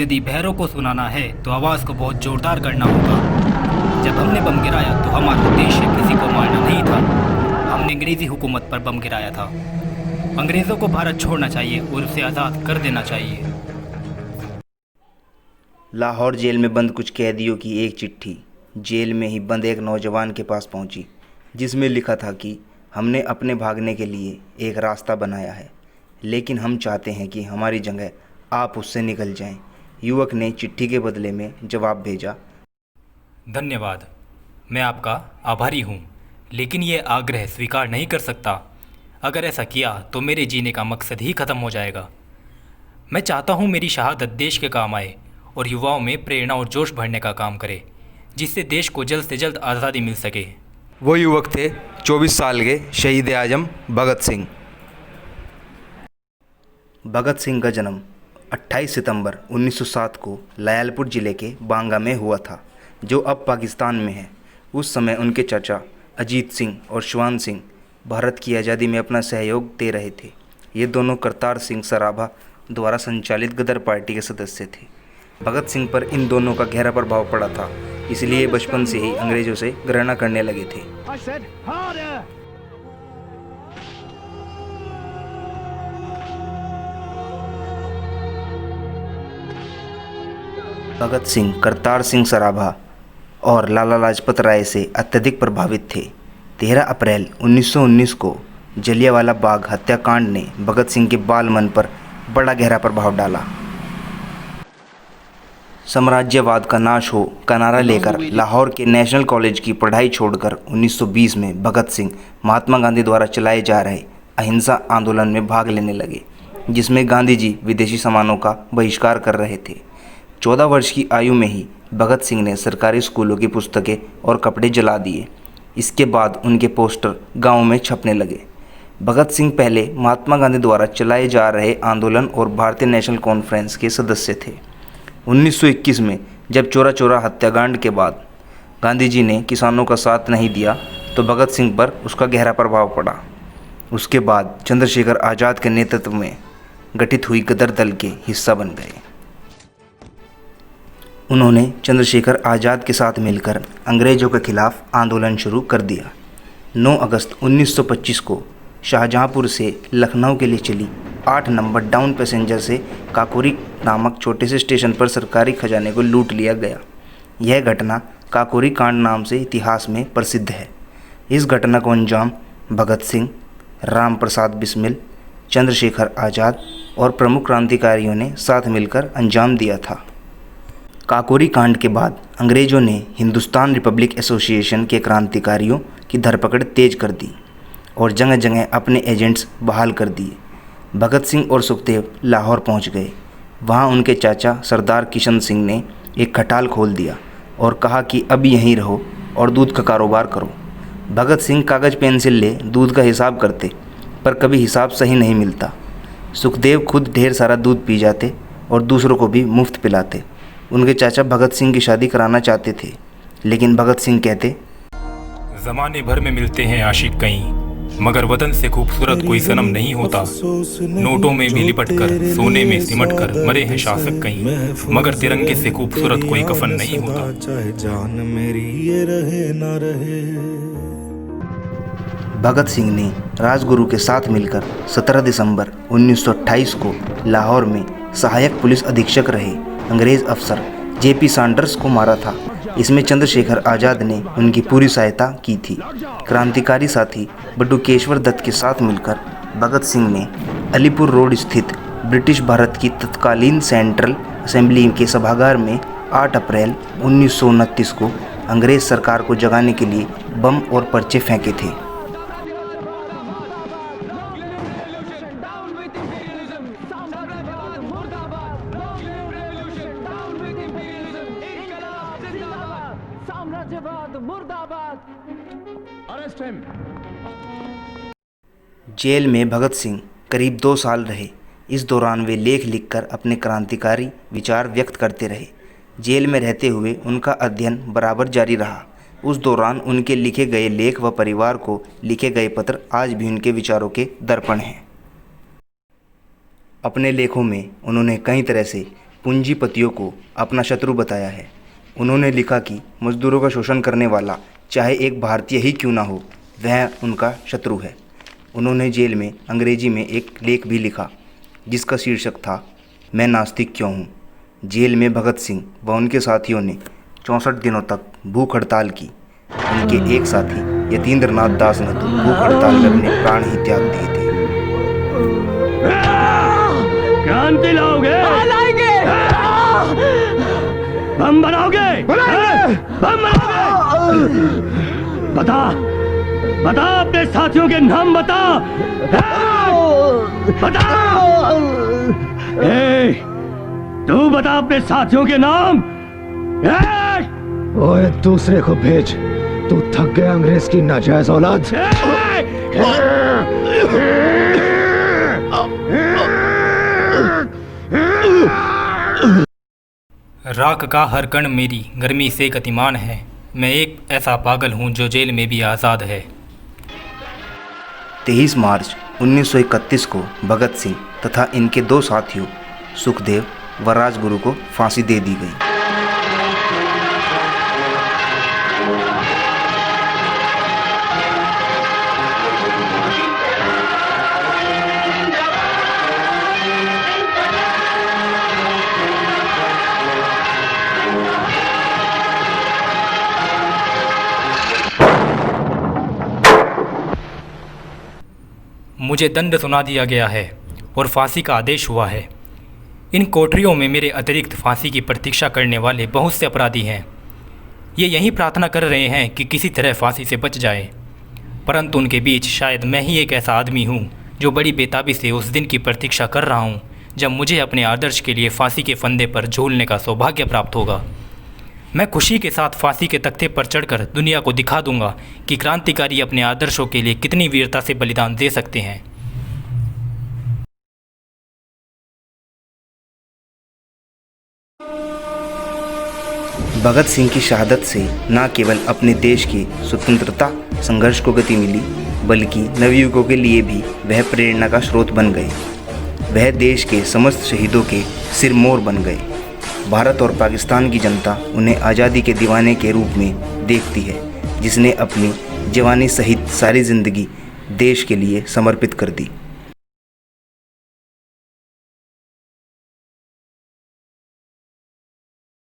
यदि भैरों को सुनाना है तो आवाज़ को बहुत जोरदार करना होगा। जब हमने बम गिराया तो हमारा उद्देश्य किसी को मारना नहीं था। हमने अंग्रेज़ी हुकूमत पर बम गिराया था। अंग्रेज़ों को भारत छोड़ना चाहिए और उसे आज़ाद कर देना चाहिए। लाहौर जेल में बंद कुछ कैदियों की एक चिट्ठी जेल में ही बंद एक नौजवान के पास पहुंची, जिसमें लिखा था कि हमने अपने भागने के लिए एक रास्ता बनाया है, लेकिन हम चाहते हैं कि हमारी जगह आप उससे निकल जाएं। युवक ने चिट्ठी के बदले में जवाब भेजा, धन्यवाद, मैं आपका आभारी हूँ, लेकिन ये आग्रह स्वीकार नहीं कर सकता। अगर ऐसा किया तो मेरे जीने का मकसद ही ख़त्म हो जाएगा। मैं चाहता हूँ मेरी शहादत देश के काम आए और युवाओं में प्रेरणा और जोश भरने का काम करे, जिससे देश को जल्द से जल्द आज़ादी मिल सके। वो युवक थे 24 साल के शहीद आजम भगत सिंह। भगत सिंह का जन्म 28 सितंबर 1907 को लायलपुर ज़िले के बांगा में हुआ था, जो अब पाकिस्तान में है। उस समय उनके चाचा अजीत सिंह और श्वान सिंह भारत की आज़ादी में अपना सहयोग दे रहे थे। ये दोनों करतार सिंह सराभा द्वारा संचालित गदर पार्टी के सदस्य थे। भगत सिंह पर इन दोनों का गहरा प्रभाव पड़ा था, इसलिए बचपन से ही अंग्रेजों से घृणा करने लगे थे। भगत सिंह करतार सिंह सराभा और लाला लाजपत राय से अत्यधिक प्रभावित थे। 13 अप्रैल 1919 को जलियांवाला बाग हत्याकांड ने भगत सिंह के बाल मन पर बड़ा गहरा प्रभाव डाला। साम्राज्यवाद का नाश हो का नारा लेकर लाहौर के नेशनल कॉलेज की पढ़ाई छोड़कर 1920 में भगत सिंह महात्मा गांधी द्वारा चलाए जा रहे अहिंसा आंदोलन में भाग लेने लगे, जिसमें गांधी जी विदेशी सामानों का बहिष्कार कर रहे थे। 14 वर्ष की आयु में ही भगत सिंह ने सरकारी स्कूलों की पुस्तकें और कपड़े जला दिए। इसके बाद उनके पोस्टर गाँव में छपने लगे। भगत सिंह पहले महात्मा गांधी द्वारा चलाए जा रहे आंदोलन और भारतीय नेशनल कॉन्फ्रेंस के सदस्य थे। 1921 में जब चौरा चौरा हत्याकांड के बाद गांधी जी ने किसानों का साथ नहीं दिया तो भगत सिंह पर उसका गहरा प्रभाव पड़ा। उसके बाद चंद्रशेखर आज़ाद के नेतृत्व में गठित हुई गदर दल के हिस्सा बन गए। उन्होंने चंद्रशेखर आज़ाद के साथ मिलकर अंग्रेज़ों के खिलाफ आंदोलन शुरू कर दिया। 9 अगस्त 1925 को शाहजहांपुर से लखनऊ के लिए चली 8 नंबर डाउन पैसेंजर से काकोरी नामक छोटे से स्टेशन पर सरकारी खजाने को लूट लिया गया। यह घटना काकोरी कांड नाम से इतिहास में प्रसिद्ध है। इस घटना को अंजाम भगत सिंह, राम प्रसाद बिस्मिल, चंद्रशेखर आज़ाद और प्रमुख क्रांतिकारियों ने साथ मिलकर अंजाम दिया था। काकोरी कांड के बाद अंग्रेज़ों ने हिंदुस्तान रिपब्लिक एसोसिएशन के क्रांतिकारियों की धरपकड़ तेज कर दी और जगह जगह अपने एजेंट्स बहाल कर दिए। भगत सिंह और सुखदेव लाहौर पहुंच गए। वहां उनके चाचा सरदार किशन सिंह ने एक खटाल खोल दिया और कहा कि अब यहीं रहो और दूध का कारोबार करो। भगत सिंह कागज़ पेंसिल ले दूध का हिसाब करते, पर कभी हिसाब सही नहीं मिलता। सुखदेव खुद ढेर सारा दूध पी जाते और दूसरों को भी मुफ्त पिलाते। उनके चाचा भगत सिंह की शादी कराना चाहते थे, लेकिन भगत सिंह कहते, ज़माने भर में मिलते हैं आशिक कहीं, मगर वतन से खूबसूरत कोई सनम नहीं होता। नोटों में भी लिपट कर, सोने में सिमट कर मरे हैं शासक कहीं, मगर तिरंगे से खूबसूरत कोई कफन नहीं होता। चाहे जान मेरी ये रहे ना रहे। भगत सिंह ने राजगुरु के साथ मिलकर 17 दिसंबर 1928 को लाहौर में सहायक पुलिस अधीक्षक रहे अंग्रेज़ अफसर जेपी सैंडर्स को मारा था। इसमें चंद्रशेखर आज़ाद ने उनकी पूरी सहायता की थी। क्रांतिकारी साथी बटुकेश्वर दत्त के साथ मिलकर भगत सिंह ने अलीपुर रोड स्थित ब्रिटिश भारत की तत्कालीन सेंट्रल असेंबली के सभागार में 8 अप्रैल 1929 को अंग्रेज़ सरकार को जगाने के लिए बम और पर्चे फेंके थे। जेल में भगत सिंह करीब 2 साल रहे। इस दौरान वे लेख लिखकर अपने क्रांतिकारी विचार व्यक्त करते रहे। जेल में रहते हुए उनका अध्ययन बराबर जारी रहा। उस दौरान उनके लिखे गए लेख व परिवार को लिखे गए पत्र आज भी उनके विचारों के दर्पण हैं। अपने लेखों में उन्होंने कई तरह से पूंजीपतियों को अपना शत्रु बताया है। उन्होंने लिखा कि मजदूरों का शोषण करने वाला चाहे एक भारतीय ही क्यों ना हो, वह उनका शत्रु है। उन्होंने जेल में अंग्रेजी में एक लेख भी लिखा जिसका शीर्षक था मैं नास्तिक क्यों हूँ। जेल में भगत सिंह व उनके साथियों ने 64 दिनों तक भूख हड़ताल की। उनके एक साथी यतीन्द्रनाथ दास ने तो भूख हड़ताल में अपने प्राण ही त्याग दिए थे। क्रांति लाओगे? लाएंगे। बम बनाओगे? बम बनाओगे? बता अपने साथियों के नाम बता। तू बता अपने साथियों के नाम। ओए दूसरे को भेज, तू थक गया अंग्रेज की नाजायज औलाद। राख का हर कण मेरी गर्मी से गतिमान है। मैं एक ऐसा पागल हूँ जो जेल में भी आज़ाद है। 23 मार्च 1931 को भगत सिंह तथा इनके 2 साथियों सुखदेव व राजगुरु को फांसी दे दी गई। मुझे दंड सुना दिया गया है और फांसी का आदेश हुआ है। इन कोठरियों में मेरे अतिरिक्त फांसी की प्रतीक्षा करने वाले बहुत से अपराधी हैं। ये यही प्रार्थना कर रहे हैं कि किसी तरह फांसी से बच जाए, परंतु उनके बीच शायद मैं ही एक ऐसा आदमी हूँ जो बड़ी बेताबी से उस दिन की प्रतीक्षा कर रहा हूँ जब मुझे अपने आदर्श के लिए फांसी के फंदे पर झूलने का सौभाग्य प्राप्त होगा। मैं खुशी के साथ फांसी के तख्ते पर चढ़कर दुनिया को दिखा दूंगा कि क्रांतिकारी अपने आदर्शों के लिए कितनी वीरता से बलिदान दे सकते हैं। भगत सिंह की शहादत से न केवल अपने देश के स्वतंत्रता संघर्ष को गति मिली, बल्कि नवयुवकों के लिए भी वह प्रेरणा का स्रोत बन गए। वह देश के समस्त शहीदों के सिरमौर बन गए। भारत और पाकिस्तान की जनता उन्हें आज़ादी के दीवाने के रूप में देखती है, जिसने अपनी जवानी सहित सारी ज़िंदगी देश के लिए समर्पित कर दी।